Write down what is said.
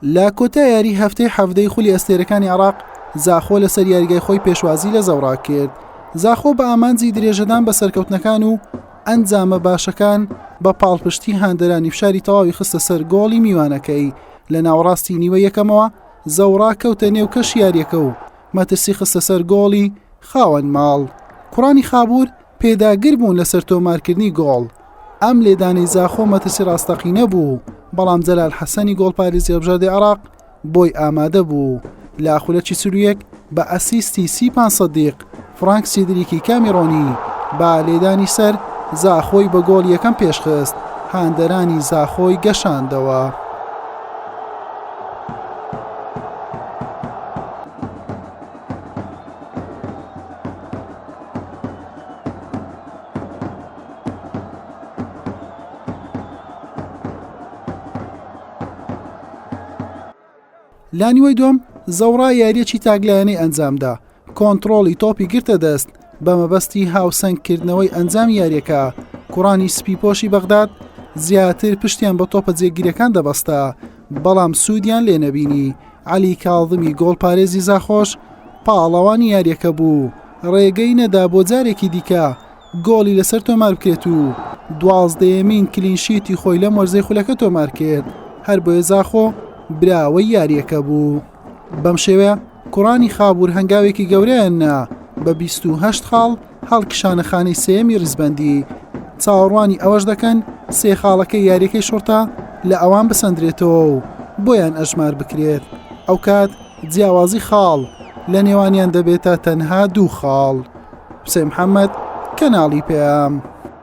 لا کۆتا یاری هەفتەی حەڤدەی خولی ئەستێرەکانی عێراق زاخۆ لەسەر یاریگای خۆی پێشوازی لە زەوڕا کرد. زاخۆ بە ئامانجی درێژەدان بە سەرکەوتنەکان و ئەنجامە باشەکان بە پاڵپشتی هاندەرانی فشاری تەواوی خستە سەر گۆڵی میوانەکەی. لە ناوەڕاستی نیوە یەکەمەوە زەوڕا کەوتە نێو کەش یاریەکە و مەترسی خستە سەر گۆڵی خاوەن ماڵ. کوڕانی خابوور پێداگر بوون لەسەر تۆمارکردنی گۆڵ. ئەم لێدانەی زاخۆ مەترسی ڕاستەقینە بوو، بەڵام جەلال حەسەنی گۆڵپارێزی هەڵبژاردەی عێراق بۆی ئامادە بوو. لە ئاخولەکی سرویەک بە ئەسیستی سی5 سەدیق فرانک سیدریکی کامیرۆنی با لێدانی سەر زاخۆی بە گۆڵ یەکەم پێشخست، هاندەرانی زاخۆی گەشاندەوە. لانیوەی دوم زەوڕا یاریەکی تاگلایەنەی ئەنجامدا، کۆنتڕۆڵی تۆپی گرتە دەست بە مەبەستی هاوسەنگکردنەوەی ئەنجام یاریەکە. کوڕانی سپیپۆشی بەغداد زیاتر پشتیان بە تۆپە جێگیرەکان دەبەستە، بەڵام سوودیان لێ نەبینی. عەلی کاڵدمی گۆڵپارێزی زاخۆش پاڵەوانی یاریەکە بوو، ڕێگەی نەدا بۆ جارێکی دیکە گۆڵی لەسەر تۆمار بکرێت و 12مین کلینشیتی خۆی لەم وەرزەی خولەکە تۆمار کرد. هەر بۆیە زاخۆ براوەی یاریەکە بوو. بەم شێوەیە کوڕانی خابوور هەنگاوێکی گەورەیاننا بە 28 خاڵ هەڵکشانە خانەی سێمی ڕیزبەندی. چاوەڕوانی ئەوەش دەکەن سێ خاڵەکەی یاریەکەی شۆرتا لە ئەوان بسەندرێتەوە و بۆیان ئەژمار بکرێت. ئەو کات جیاوازی خاڵ لە نێوانیان دەبێتە تەنها 2 خاڵ. حوسێن محەممەد، کەناڵی پێام.